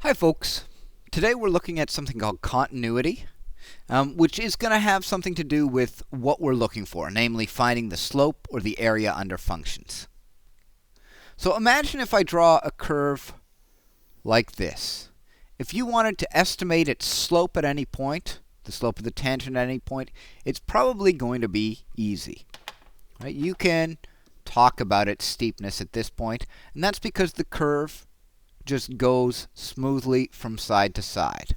Hi folks, today we're looking at something called continuity, which is going to have something to do with what we're looking for, namely finding the slope or the area under functions. So imagine if I draw a curve like this. If you wanted to estimate its slope at any point, the slope of the tangent at any point, it's probably going to be easy. Right? You can talk about its steepness at this point, and that's because the curve just goes smoothly from side to side.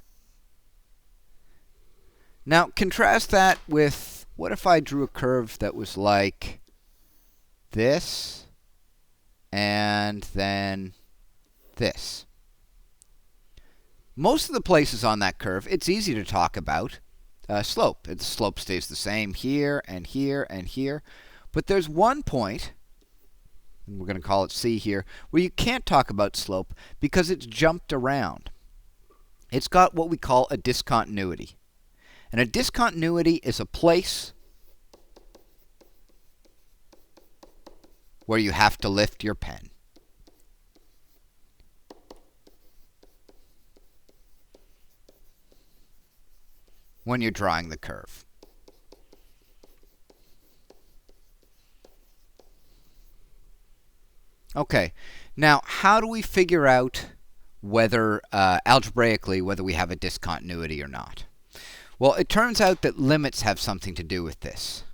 Now contrast that with, what if I drew a curve that was like this and then this? Most of the places on that curve, it's easy to talk about slope. The slope stays the same here and here and here. But there's one point, and we're going to call it C here, where you can't talk about slope because it's jumped around. It's got what we call a discontinuity. And a discontinuity is a place where you have to lift your pen. When you're drawing the curve. Okay, now how do we figure out whether, algebraically, whether we have a discontinuity or not? Well, it turns out that limits have something to do with this.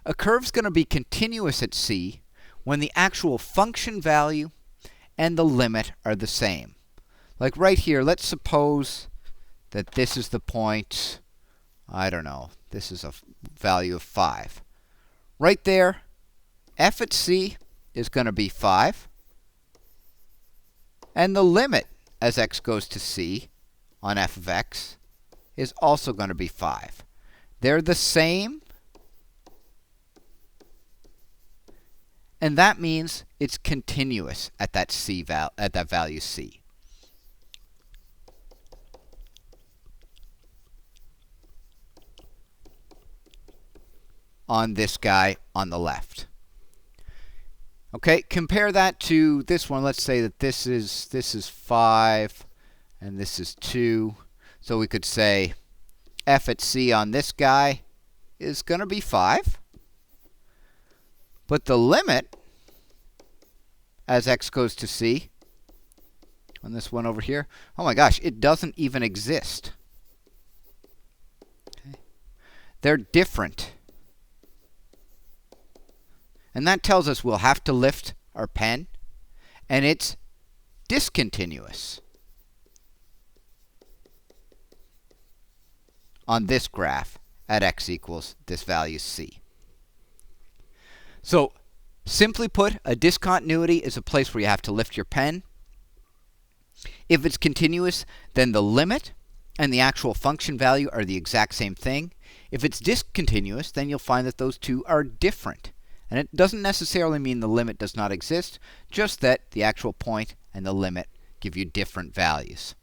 A curve's going to be continuous at C when the actual function value and the limit are the same. Like right here, let's suppose that this is the point, I don't know, this is a value of 5. Right there, f at C is going to be 5. And the limit as x goes to C on f of x is also going to be 5. They're the same. And that means it's continuous at that value C. On this guy on the left. Okay, compare that to this one. Let's say that this is 5 and this is 2. So we could say f at C on this guy is going to be 5. But the limit as x goes to C on this one over here, oh my gosh, it doesn't even exist. Okay. They're different. And that tells us we'll have to lift our pen, and it's discontinuous on this graph at x equals this value C. So simply put, a discontinuity is a place where you have to lift your pen. If it's continuous, then the limit and the actual function value are the exact same thing. If it's discontinuous, then you'll find that those two are different. And it doesn't necessarily mean the limit does not exist, just that the actual point and the limit give you different values.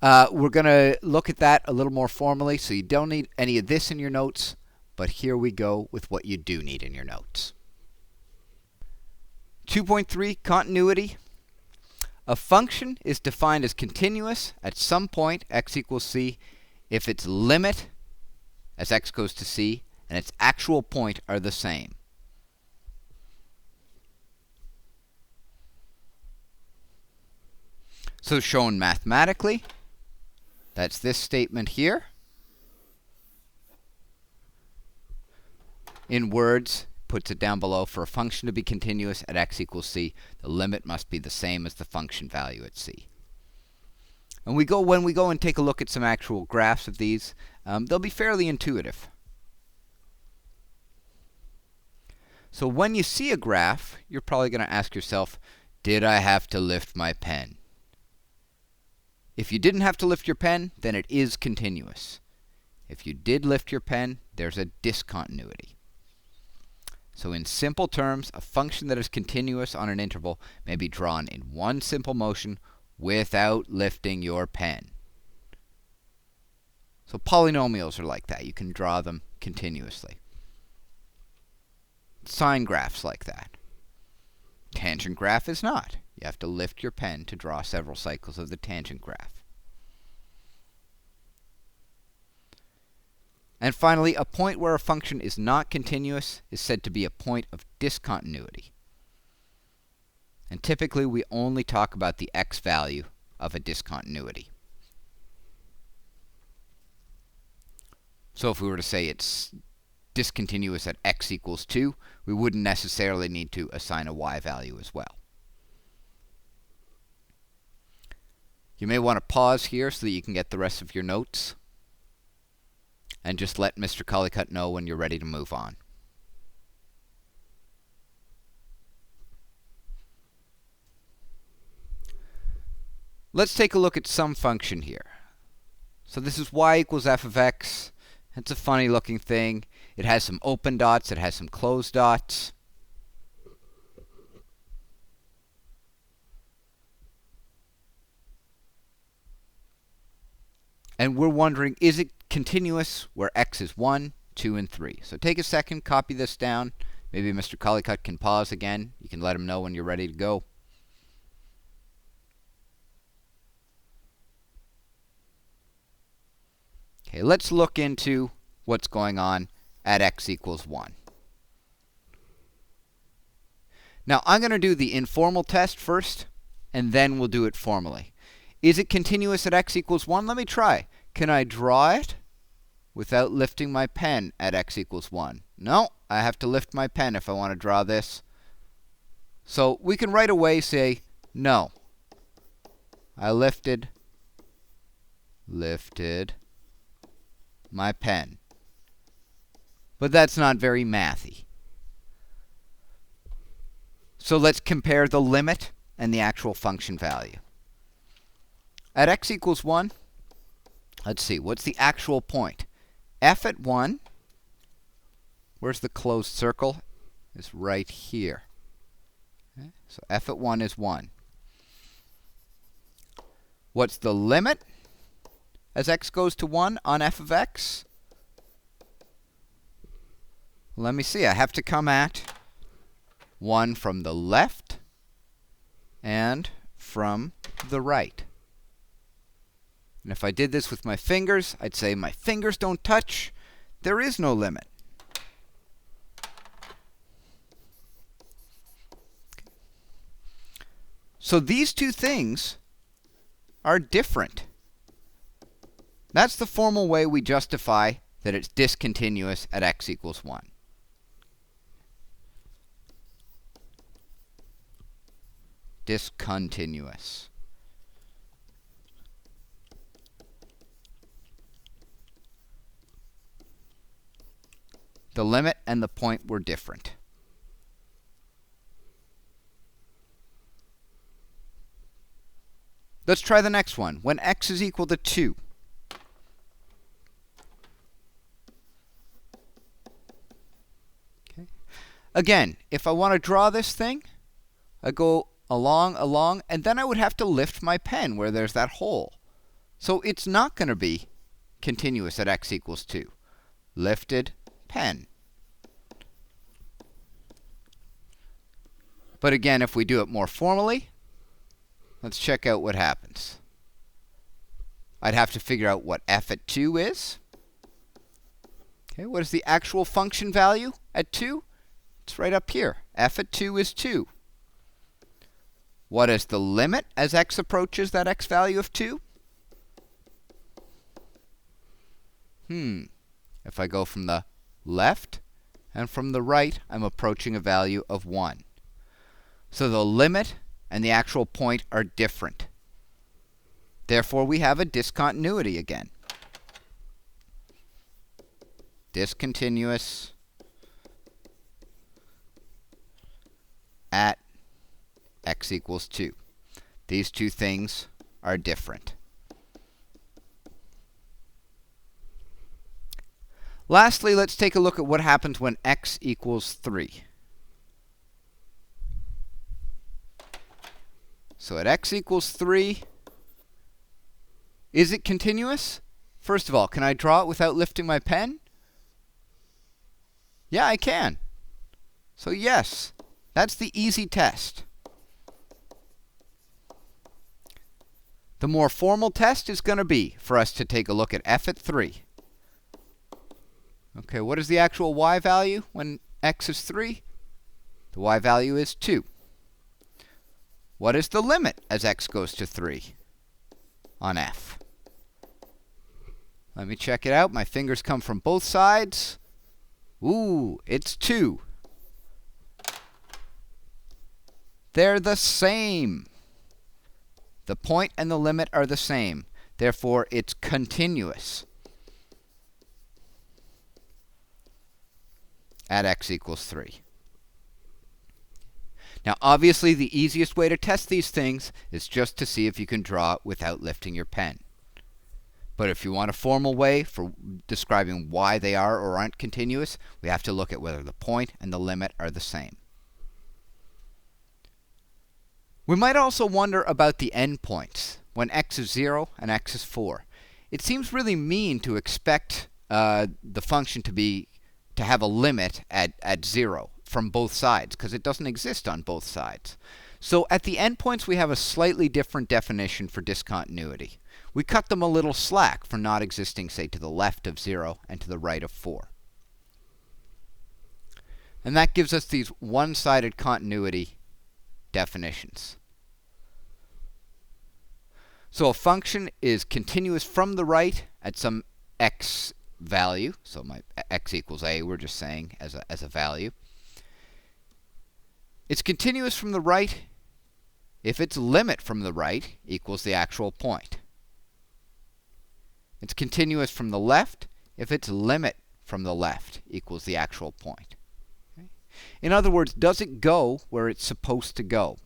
We're going to look at that a little more formally, so you don't need any of this in your notes, but here we go with what you do need in your notes. 2.3, continuity. A function is defined as continuous at some point, x equals C, if its limit, as x goes to C, and its actual point are the same. So shown mathematically, that's this statement here. In words, puts it down below. For a function to be continuous at x equals C, the limit must be the same as the function value at C. And when we go and take a look at some actual graphs of these, they'll be fairly intuitive. So when you see a graph, you're probably going to ask yourself, did I have to lift my pen? If you didn't have to lift your pen, then it is continuous. If you did lift your pen, there's a discontinuity. So in simple terms, a function that is continuous on an interval may be drawn in one simple motion without lifting your pen. So polynomials are like that. You can draw them continuously. Sine graphs like that. Tangent graph is not. You have to lift your pen to draw several cycles of the tangent graph. And finally, a point where a function is not continuous is said to be a point of discontinuity. And typically, we only talk about the x value of a discontinuity. So if we were to say it's discontinuous at x equals 2, we wouldn't necessarily need to assign a y value as well. You may want to pause here so that you can get the rest of your notes. And just let Mr. Cullycutt know when you're ready to move on. Let's take a look at some function here. So this is y equals f of x. It's a funny looking thing. It has some open dots. It has some closed dots. And we're wondering, is it continuous where x is 1, 2, and 3? So take a second, copy this down. Maybe Mr. Cullycutt can pause again. You can let him know when you're ready to go. Okay, let's look into what's going on at x equals 1. Now, I'm going to do the informal test first, and then we'll do it formally. Is it continuous at x equals 1? Let me try. Can I draw it without lifting my pen at x equals 1? No, I have to lift my pen if I want to draw this. So we can right away say, no. I lifted my pen. But that's not very mathy. So let's compare the limit and the actual function value. At x equals 1, let's see, what's the actual point? F at 1, where's the closed circle? It's right here. Okay, so f at 1 is 1. What's the limit as x goes to 1 on f of x? Let me see, I have to come at 1 from the left and from the right. And if I did this with my fingers, I'd say my fingers don't touch. There is no limit. So these two things are different. That's the formal way we justify that it's discontinuous at x equals 1. Discontinuous. The limit and the point were different. Let's try the next one. When x is equal to 2. Okay. Again, if I want to draw this thing, I go along, and then I would have to lift my pen where there's that hole. So it's not going to be continuous at x equals 2. Lifted pen. But again, if we do it more formally, let's check out what happens. I'd have to figure out what f at 2 is. Okay, what is the actual function value at 2? It's right up here. F at 2 is 2. What is the limit as x approaches that x value of 2? If I go from the left and from the right, I'm approaching a value of 1. So the limit and the actual point are different. Therefore, we have a discontinuity again. Discontinuous at x equals 2. These two things are different. Lastly, let's take a look at what happens when x equals 3. So at x equals 3, is it continuous? First of all, can I draw it without lifting my pen? Yeah, I can. So yes, that's the easy test. The more formal test is going to be for us to take a look at f at 3. Okay, what is the actual y value when x is 3? The y value is 2. What is the limit as x goes to 3 on f? Let me check it out. My fingers come from both sides. Ooh, it's 2. They're the same. The point and the limit are the same. Therefore, it's continuous at x equals 3. Now, obviously, the easiest way to test these things is just to see if you can draw it without lifting your pen. But if you want a formal way for describing why they are or aren't continuous, we have to look at whether the point and the limit are the same. We might also wonder about the endpoints when x is 0 and x is 4. It seems really mean to expect the function to have a limit at 0 from both sides, because it doesn't exist on both sides. So at the endpoints, we have a slightly different definition for discontinuity. We cut them a little slack for not existing, say, to the left of 0 and to the right of 4. And that gives us these one-sided continuity definitions. So a function is continuous from the right at some x value. So my x equals a, we're just saying, as a value. It's continuous from the right if its limit from the right equals the actual point. It's continuous from the left if its limit from the left equals the actual point. Okay? In other words, does it go where it's supposed to go?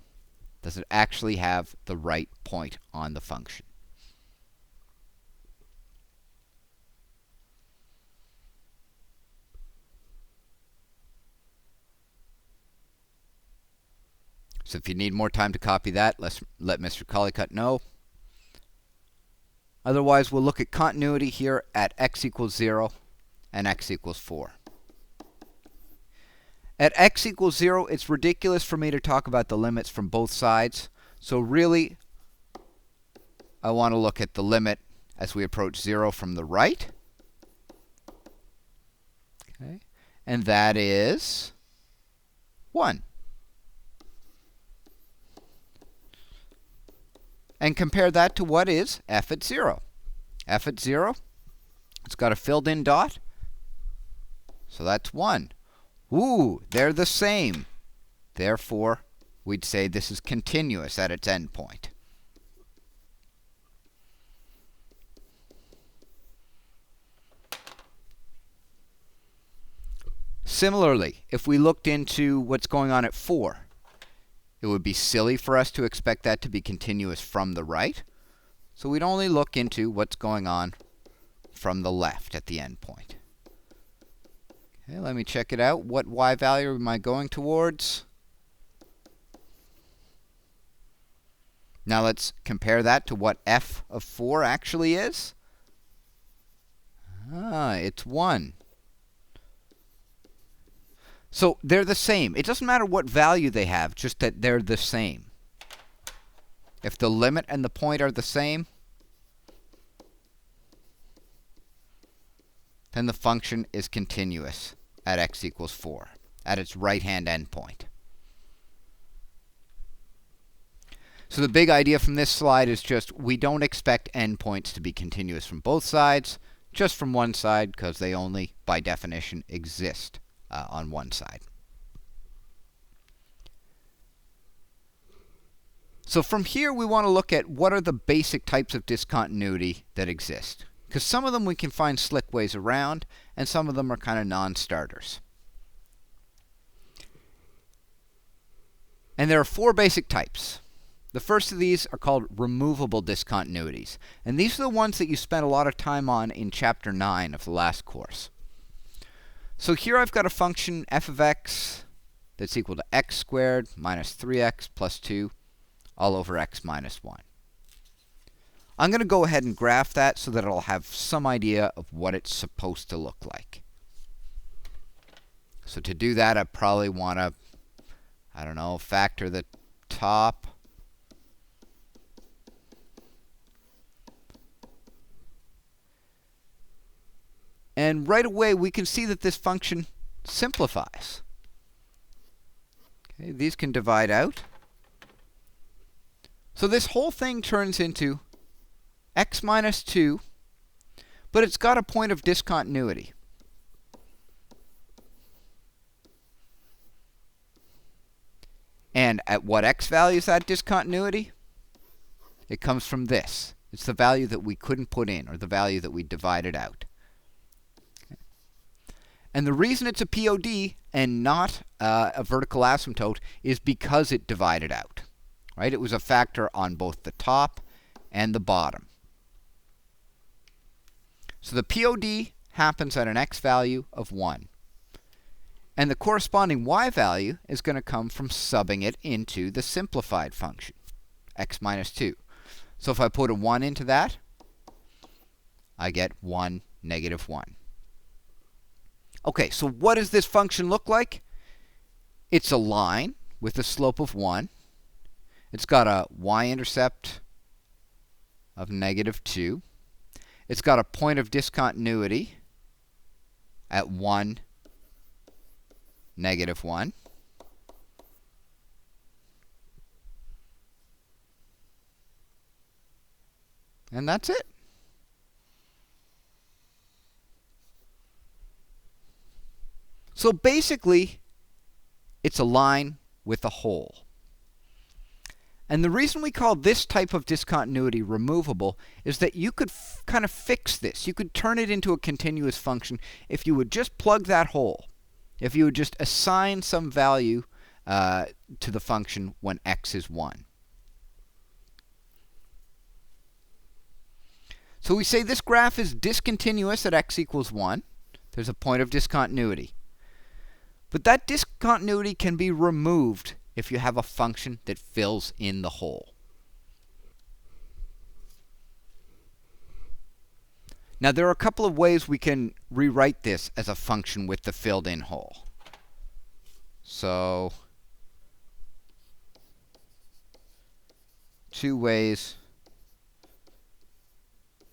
Does it actually have the right point on the function? So if you need more time to copy that, let Mr. Collicutt know. Otherwise, we'll look at continuity here at x equals 0 and x equals 4. At x equals 0, it's ridiculous for me to talk about the limits from both sides. So really, I want to look at the limit as we approach 0 from the right. Okay. And that is 1. And compare that to what is f at 0. F at 0, it's got a filled-in dot. So that's 1. Ooh, they're the same. Therefore, we'd say this is continuous at its endpoint. Similarly, if we looked into what's going on at 4, it would be silly for us to expect that to be continuous from the right. So we'd only look into what's going on from the left at the endpoint. Okay, let me check it out. What y value am I going towards? Now let's compare that to what f of 4 actually is. It's 1. So they're the same. It doesn't matter what value they have, just that they're the same. If the limit and the point are the same, then the function is continuous at x equals 4, at its right-hand endpoint. So the big idea from this slide is just we don't expect endpoints to be continuous from both sides, just from one side, because they only, by definition, exist on one side. So from here, we want to look at what are the basic types of discontinuity that exist. Because some of them we can find slick ways around, and some of them are kind of non-starters. And there are 4 basic types. The first of these are called removable discontinuities. And these are the ones that you spent a lot of time on in Chapter 9 of the last course. So here I've got a function f of x that's equal to x squared minus 3x plus 2 all over x minus 1. I'm going to go ahead and graph that so that it'll have some idea of what it's supposed to look like. So to do that, I probably want to, factor the top And right away, we can see that this function simplifies. Okay, these can divide out. So this whole thing turns into x minus 2, but it's got a point of discontinuity. And at what x value is that discontinuity? It comes from this. It's the value that we couldn't put in, or the value that we divided out. Okay. And the reason it's a POD and not a vertical asymptote is because it divided out. Right? It was a factor on both the top and the bottom. So the POD happens at an x value of 1. And the corresponding y value is going to come from subbing it into the simplified function, x minus 2. So if I put a 1 into that, I get 1, negative 1. Okay, so what does this function look like? It's a line with a slope of 1. It's got a y-intercept of negative 2. It's got a point of discontinuity at 1, negative 1. And that's it. So basically, it's a line with a hole. And the reason we call this type of discontinuity removable is that you could kind of fix this. You could turn it into a continuous function if you would just plug that hole. If you would just assign some value to the function when x is 1. So we say this graph is discontinuous at x equals 1. There's a point of discontinuity. But that discontinuity can be removed if you have a function that fills in the hole. Now there are a couple of ways we can rewrite this as a function with the filled in hole. So, two ways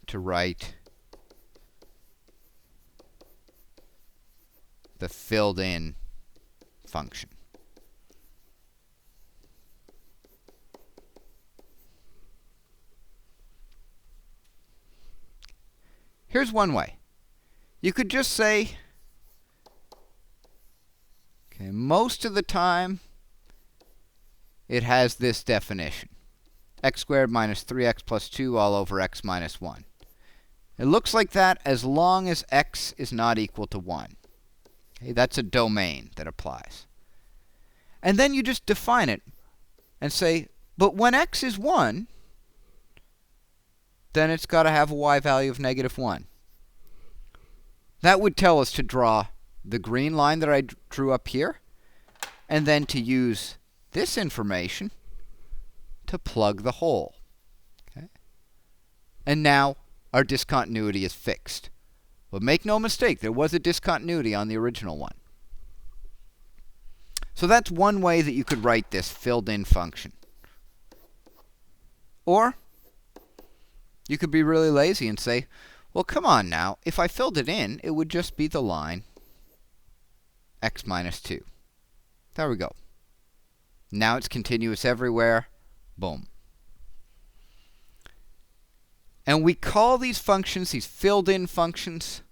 to write the filled in function. Here's one way. You could just say, okay, most of the time it has this definition. X squared minus 3x plus 2 all over x minus 1. It looks like that as long as x is not equal to 1. Okay, that's a domain that applies. And then you just define it and say, but when x is 1, then it's got to have a y value of negative 1. That would tell us to draw the green line that I drew up here, and then to use this information to plug the hole. Okay? And now our discontinuity is fixed. But make no mistake, there was a discontinuity on the original one. So that's one way that you could write this filled-in function. Or you could be really lazy and say, well, come on now. If I filled it in, it would just be the line x minus 2. There we go. Now it's continuous everywhere. Boom. And we call these functions, these filled-in functions,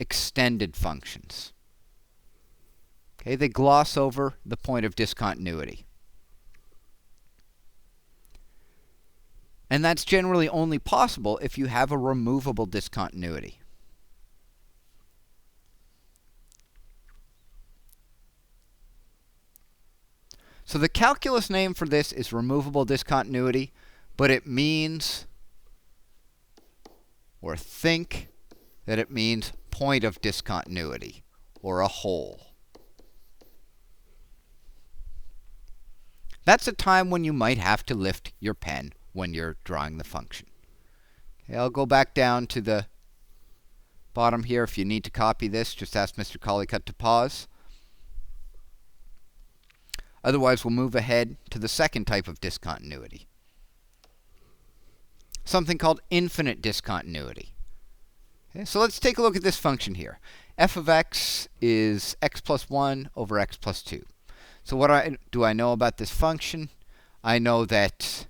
extended functions. Okay, they gloss over the point of discontinuity. And that's generally only possible if you have a removable discontinuity. So the calculus name for this is removable discontinuity, but it means, or think that it means point of discontinuity, or a hole. That's a time when you might have to lift your pen when you're drawing the function. Okay, I'll go back down to the bottom here. If you need to copy this, just ask Mr. Collicutt to pause. Otherwise, we'll move ahead to the second type of discontinuity. Something called infinite discontinuity. Okay, so let's take a look at this function here. F of x is x plus 1 over x plus 2. So what do I know about this function? I know that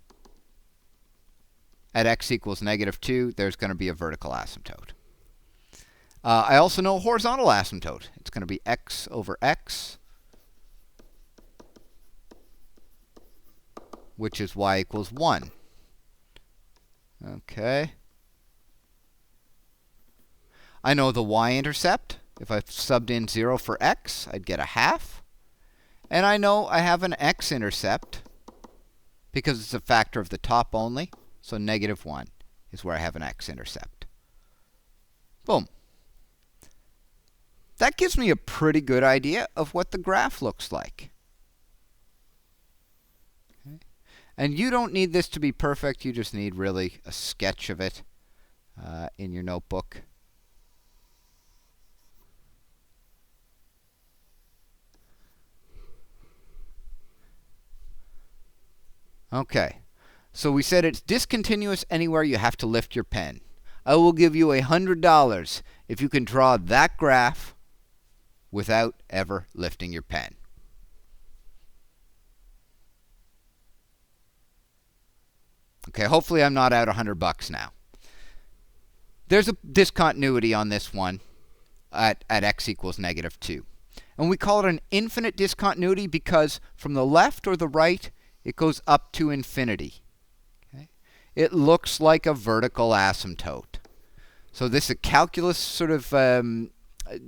at x equals negative 2, there's going to be a vertical asymptote. I also know a horizontal asymptote. It's going to be x over x, which is y equals 1. Okay. I know the y-intercept. If I subbed in 0 for x, I'd get a half. And I know I have an x-intercept because it's a factor of the top only. So negative 1 is where I have an x-intercept. Boom. That gives me a pretty good idea of what the graph looks like. Okay. And you don't need this to be perfect. You just need really a sketch of it in your notebook. Okay, so we said it's discontinuous anywhere you have to lift your pen. I will give you $100 if you can draw that graph without ever lifting your pen. Okay, hopefully I'm not out $100 now. There's a discontinuity on this one at x equals negative 2. And we call it an infinite discontinuity because from the left or the right, it goes up to infinity. Okay? It looks like a vertical asymptote. So this is a calculus sort of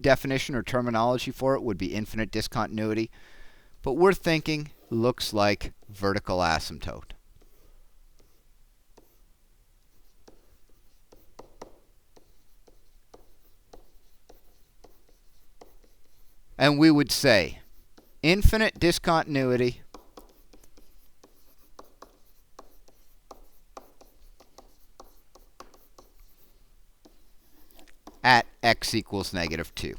definition or terminology for it would be infinite discontinuity. But we're thinking looks like vertical asymptote. And we would say infinite discontinuity at x equals negative 2.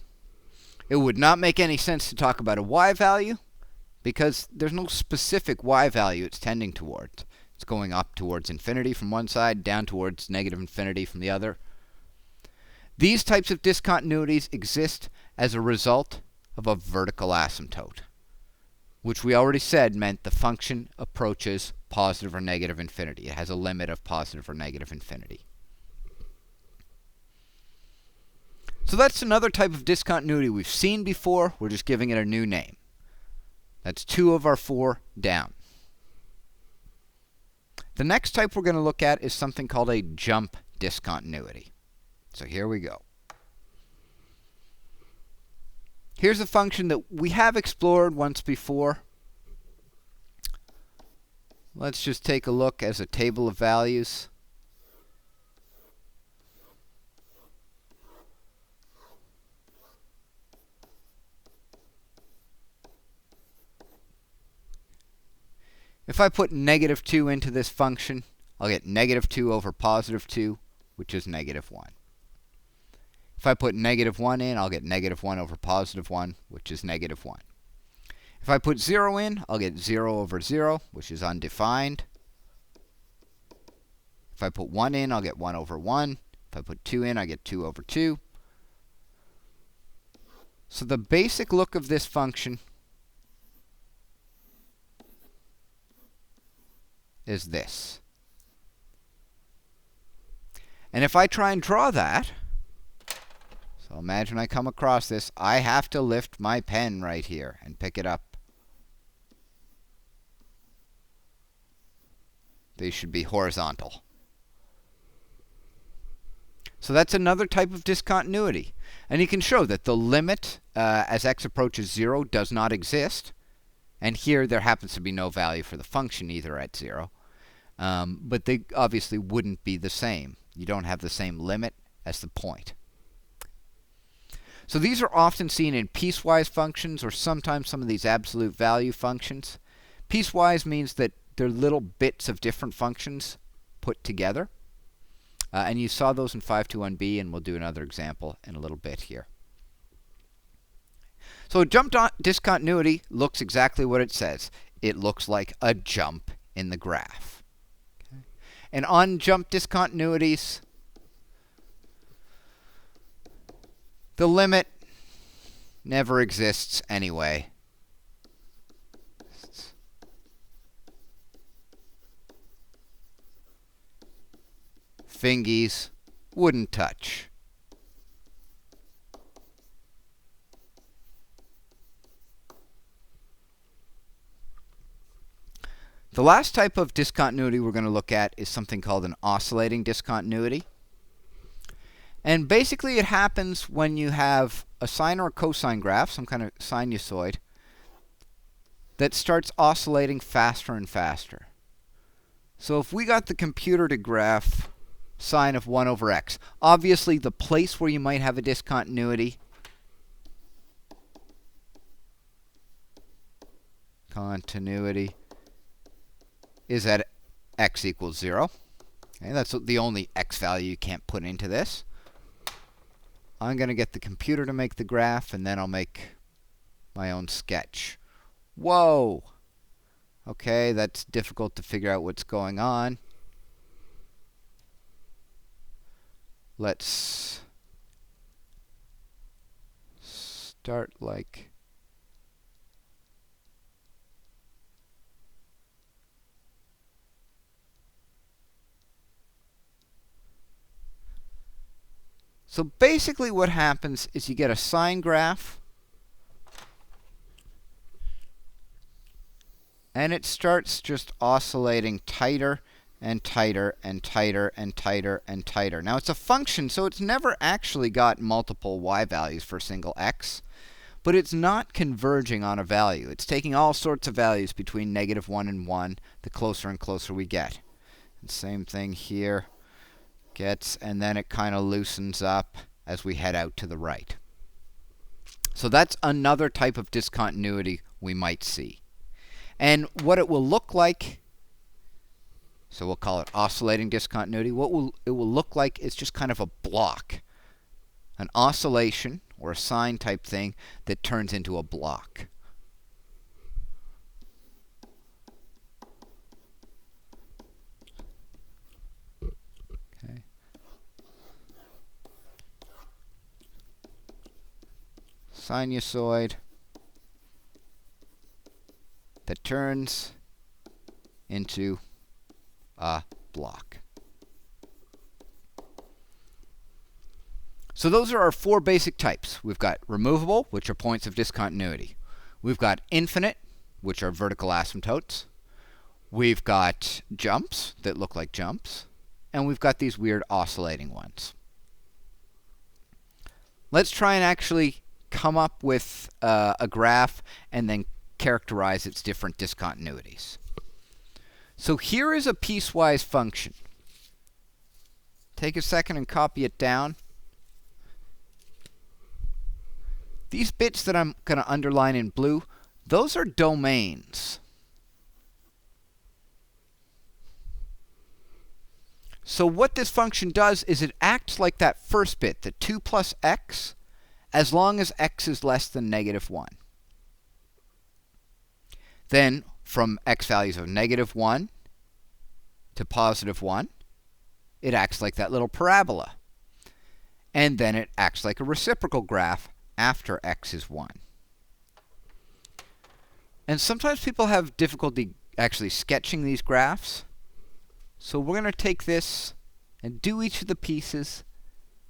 It would not make any sense to talk about a y value because there's no specific y value it's tending towards. It's going up towards infinity from one side, down towards negative infinity from the other. These types of discontinuities exist as a result of a vertical asymptote, which we already said meant the function approaches positive or negative infinity. It has a limit of positive or negative infinity. So that's another type of discontinuity we've seen before. We're just giving it a new name. That's 2 of our 4 down. The next type we're going to look at is something called a jump discontinuity. So here we go. Here's a function that we have explored once before. Let's just take a look as a table of values. If I put negative 2 into this function, I'll get negative 2 over positive 2, which is negative 1. If I put negative 1 in, I'll get negative 1 over positive 1, which is negative 1. If I put 0 in, I'll get 0 over 0, which is undefined. If I put 1 in, I'll get 1 over 1. If I put 2 in, I get 2 over 2. So the basic look of this function is this. And if I try and draw that, so imagine I come across this, I have to lift my pen right here and pick it up. These should be horizontal. So that's another type of discontinuity. And you can show that the limit as x approaches 0 does not exist. And here there happens to be no value for the function either at 0. But they obviously wouldn't be the same. You don't have the same limit as the point. So these are often seen in piecewise functions or sometimes some of these absolute value functions. Piecewise means that they're little bits of different functions put together. And you saw those in 521b, and we'll do another example in a little bit here. So a jump discontinuity looks exactly what it says. It looks like a jump in the graph. Okay. And on jump discontinuities, The limit never exists anyway. Fingies wouldn't touch. The last type of discontinuity we're going to look at is something called an oscillating discontinuity. And basically it happens when you have a sine or a cosine graph, some kind of sinusoid, that starts oscillating faster and faster. So if we got the computer to graph sine of 1 over x, obviously the place where you might have a discontinuity is at x equals 0. Okay, that's the only x value you can't put into this. I'm going to get the computer to make the graph, and then I'll make my own sketch. Whoa! Okay, that's difficult to figure out what's going on. Let's start like... So basically what happens is you get a sine graph, and it starts just oscillating tighter and tighter and tighter and tighter and tighter. Now it's a function, so it's never actually got multiple y values for a single x, but it's not converging on a value. It's taking all sorts of values between -1 and 1, the closer and closer we get. And same thing here. And then it kind of loosens up as we head out to the right. So that's another type of discontinuity we might see. And what it will look like, so we'll call it oscillating discontinuity, what it will look like is just kind of a block, an oscillation or a sine type thing that turns into a block. Sinusoid that turns into a block. So those are our 4 basic types. We've got removable, which are points of discontinuity. We've got infinite, which are vertical asymptotes. We've got jumps that look like jumps. And we've got these weird oscillating ones. Let's try and actually come up with a graph and then characterize its different discontinuities. So here is a piecewise function. Take a second and copy it down. These bits that I'm going to underline in blue, those are domains. So what this function does is it acts like that first bit, the 2 plus x, as long as x is less than -1. Then, from x values of -1 to +1, it acts like that little parabola. And then it acts like a reciprocal graph after x is 1. And sometimes people have difficulty actually sketching these graphs. So we're going to take this and do each of the pieces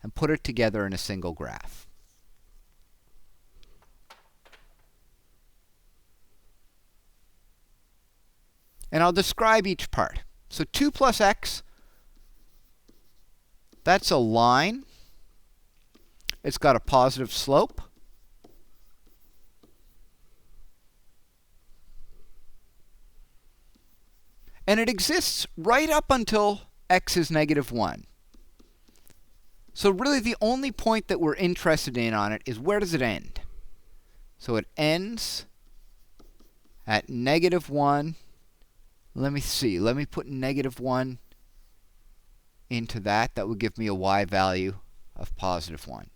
and put it together in a single graph. And I'll describe each part. So 2 plus x, that's a line. It's got a positive slope. And it exists right up until x is -1. So really the only point that we're interested in on it is where does it end? So it ends at -1. Let me see. Let me put -1 into that. That would give me a y value of +1.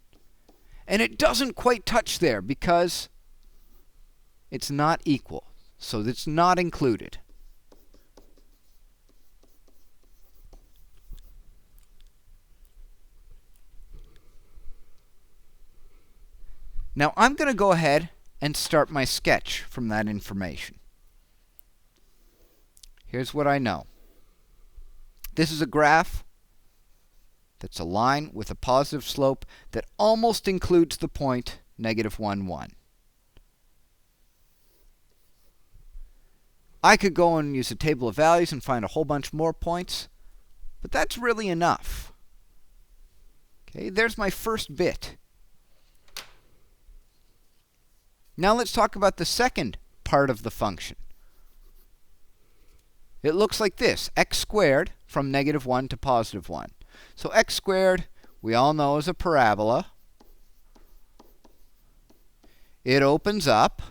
And it doesn't quite touch there because it's not equal. So it's not included. Now I'm going to go ahead and start my sketch from that information. Here's what I know. This is a graph that's a line with a positive slope that almost includes the point -1, 1. I could go and use a table of values and find a whole bunch more points, but that's really enough. Okay, there's my first bit. Now let's talk about the second part of the function. It looks like this, x squared from -1 to +1. So x squared, we all know, is a parabola. It opens up.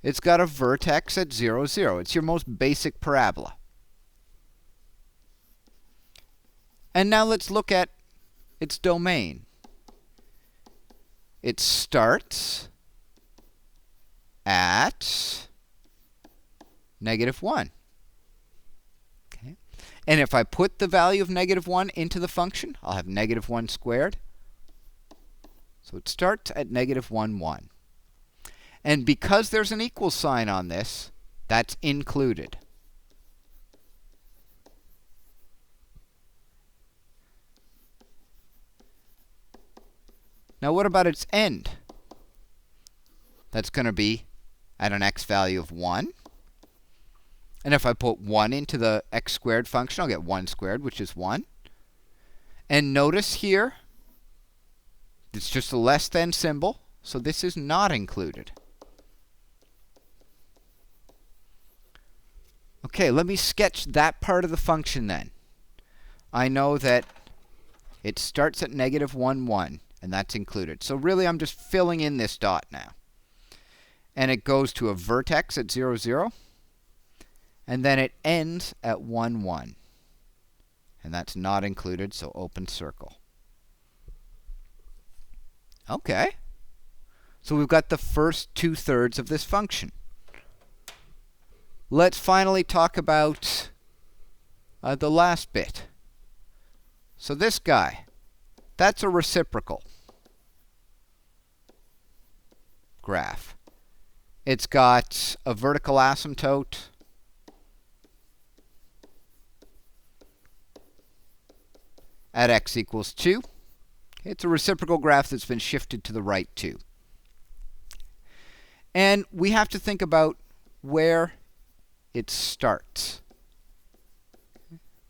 It's got a vertex at 0, 0. It's your most basic parabola. And now let's look at its domain. It starts at -1. Okay. And if I put the value of -1 into the function, I'll have -1 squared. So it starts at -1, 1. And because there's an equal sign on this, that's included. Now what about its end? That's going to be at an x value of 1. And if I put 1 into the x squared function, I'll get 1 squared, which is 1. And notice here, it's just a less than symbol, so this is not included. Okay, let me sketch that part of the function then. I know that it starts at -1, 1, and that's included. So really, I'm just filling in this dot now. And it goes to a vertex at 0, 0. And then it ends at 1, 1. And that's not included, so open circle. Okay. So we've got the first 2/3 of this function. Let's finally talk about the last bit. So this guy, that's a reciprocal graph. It's got a vertical asymptote at x equals 2. It's a reciprocal graph that's been shifted to the right 2. And we have to think about where it starts,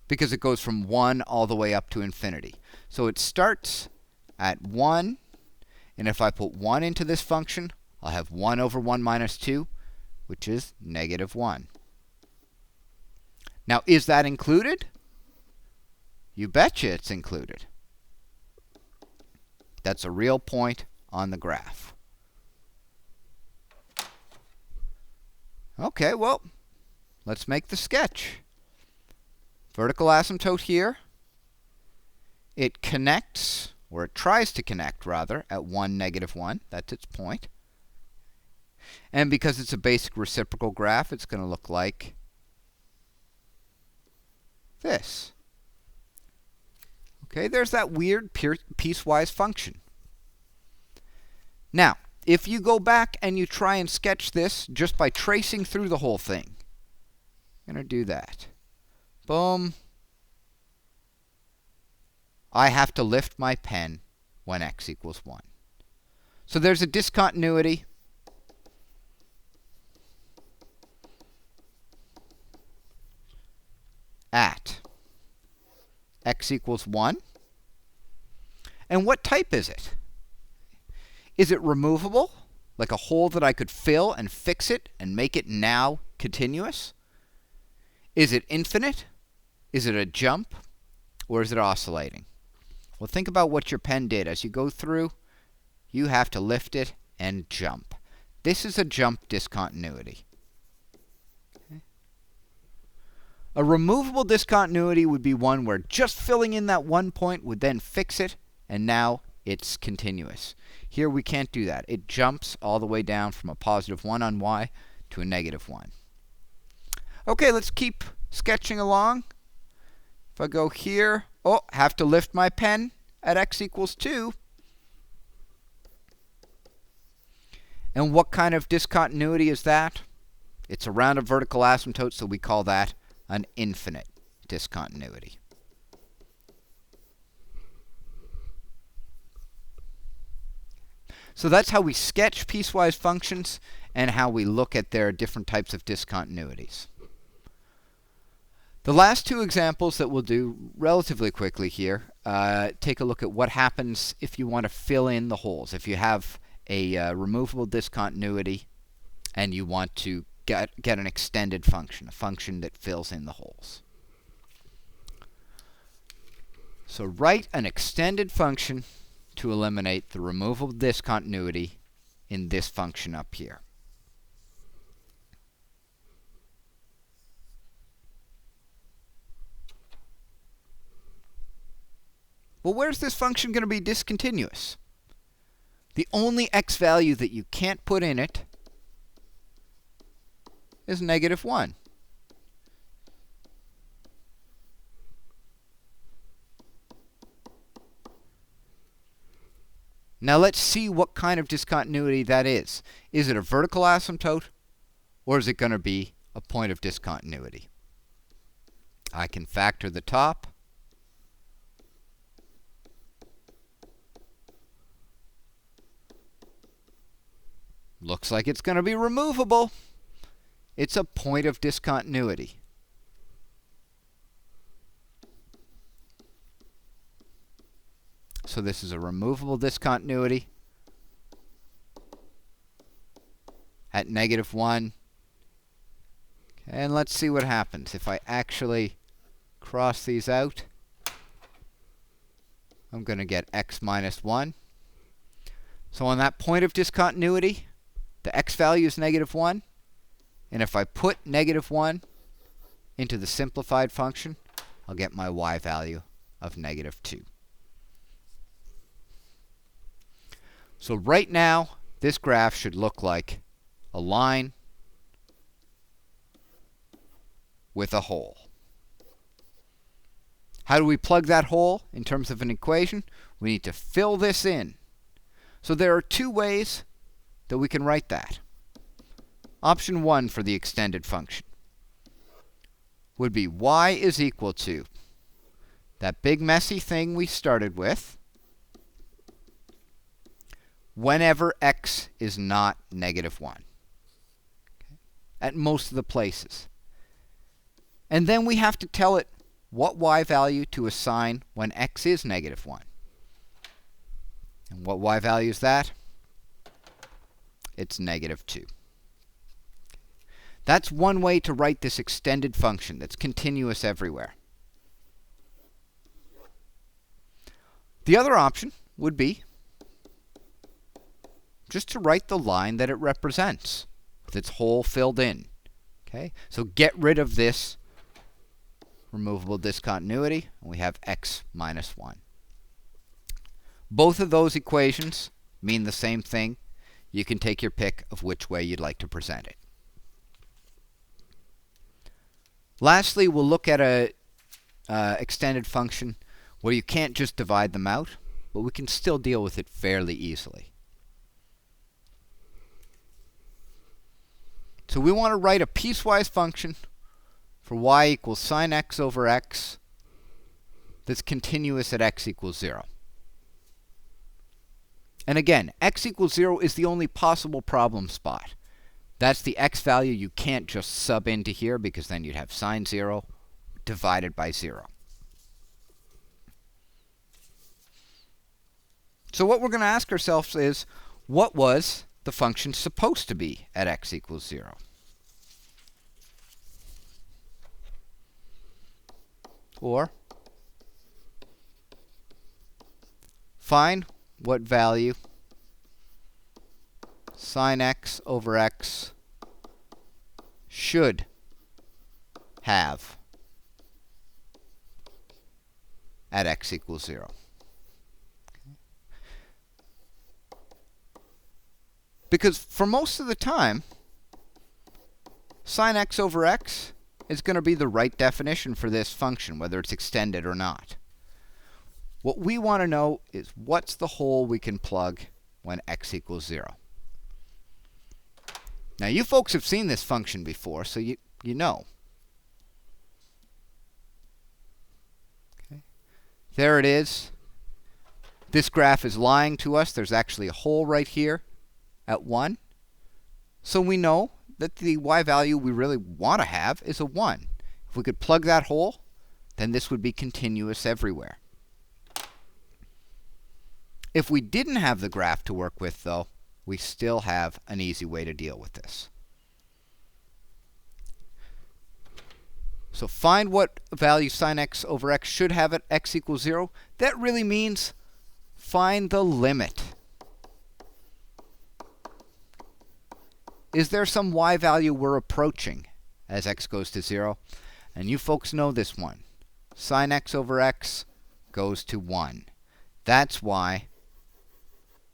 because it goes from 1 all the way up to infinity. So it starts at 1, and if I put 1 into this function, I'll have 1 over 1 minus 2, which is -1. Now, is that included? You betcha it's included. That's a real point on the graph. Okay, well, let's make the sketch. Vertical asymptote here. It connects, or it tries to connect, rather, at 1, -1. That's its point. And because it's a basic reciprocal graph, it's going to look like this. Okay, there's that weird piecewise function. Now, if you go back and you try and sketch this just by tracing through the whole thing, I'm going to do that. Boom. I have to lift my pen when x equals 1. So there's a discontinuity. At x equals 1. And what type is it? Is it removable, like a hole that I could fill and fix it and make it now continuous? Is it infinite? Is it a jump? Or is it oscillating? Well, think about what your pen did. As you go through, you have to lift it and jump. This is a jump discontinuity. Okay. A removable discontinuity would be one where just filling in that one point would then fix it, and now it's continuous. Here we can't do that. It jumps all the way down from a +1 on y to a -1. Okay, let's keep sketching along. If I go here, have to lift my pen at x equals 2. And what kind of discontinuity is that? It's around a vertical asymptote, so we call that an infinite discontinuity. So that's how we sketch piecewise functions and how we look at their different types of discontinuities. The last two examples that we'll do relatively quickly here take a look at what happens if you want to fill in the holes. If you have a removable discontinuity and you want to get an extended function, a function that fills in the holes. So write an extended function to eliminate the removable discontinuity in this function up here. Well, where's this function going to be discontinuous? The only x value that you can't put in it is -1. Now let's see what kind of discontinuity that is. Is it a vertical asymptote, or is it going to be a point of discontinuity? I can factor the top. Looks like it's going to be removable. It's a point of discontinuity. So this is a removable discontinuity at -1. And let's see what happens. If I actually cross these out, I'm going to get x minus 1. So on that point of discontinuity, the x value is -1. And if I put -1 into the simplified function, I'll get my y value of -2. So right now, this graph should look like a line with a hole. How do we plug that hole in terms of an equation? We need to fill this in. So there are two ways that we can write that. Option 1 for the extended function would be y is equal to that big messy thing we started with whenever x is not -1, at most of the places. And then we have to tell it what y value to assign when x is -1. And what y value is that? It's -2. That's one way to write this extended function that's continuous everywhere. The other option would be just to write the line that it represents with its hole filled in. Okay? So get rid of this removable discontinuity, and we have x minus 1. Both of those equations mean the same thing. You can take your pick of which way you'd like to present it. Lastly, we'll look at a extended function where you can't just divide them out, but we can still deal with it fairly easily. So we want to write a piecewise function for y equals sine x over x that's continuous at x equals 0. And again, x equals 0 is the only possible problem spot. That's the x value you can't just sub into here, because then you'd have sine 0 divided by 0. So what we're going to ask ourselves is, what was the function supposed to be at x equals 0? Or find what value sine x over x should have at x equals 0. Because for most of the time, sine x over x is going to be the right definition for this function, whether it's extended or not. What we want to know is what's the hole we can plug when x equals 0. Now you folks have seen this function before, so you know. Okay. There it is. This graph is lying to us. There's actually a hole right here at 1. So we know that the y value we really want to have is a 1. If we could plug that hole, then this would be continuous everywhere. If we didn't have the graph to work with, though, we still have an easy way to deal with this. So find what value sine x over x should have at x equals 0. That really means find the limit. Is there some y value we're approaching as x goes to 0? And you folks know this one. Sine x over x goes to 1. That's why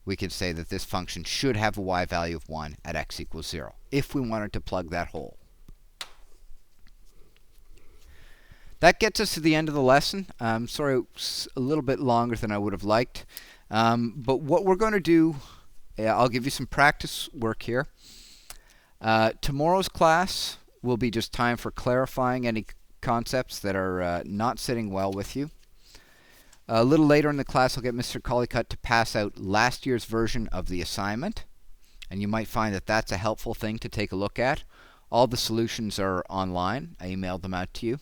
we can say that this function should have a y value of 1 at x equals 0, if we wanted to plug that hole. That gets us to the end of the lesson. Sorry, it's a little bit longer than I would have liked. But what we're going to do, I'll give you some practice work here. Tomorrow's class will be just time for clarifying any concepts that are not sitting well with you. A little later in the class, I'll get Mr. Collicutt to pass out last year's version of the assignment. And you might find that that's a helpful thing to take a look at. All the solutions are online. I emailed them out to you.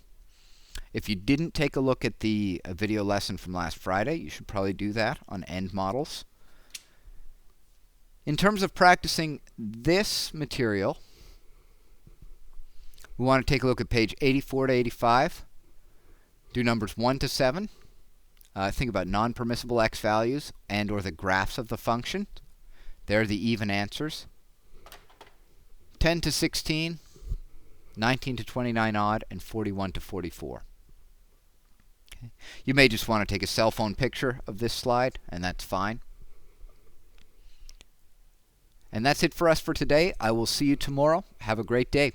If you didn't take a look at the video lesson from last Friday, you should probably do that on end models. In terms of practicing this material, we want to take a look at page 84 to 85. Do numbers 1 to 7. Think about non-permissible x values and or the graphs of the function. They're the even answers. 10 to 16, 19 to 29 odd, and 41 to 44. Okay. You may just want to take a cell phone picture of this slide, and that's fine. And that's it for us for today. I will see you tomorrow. Have a great day.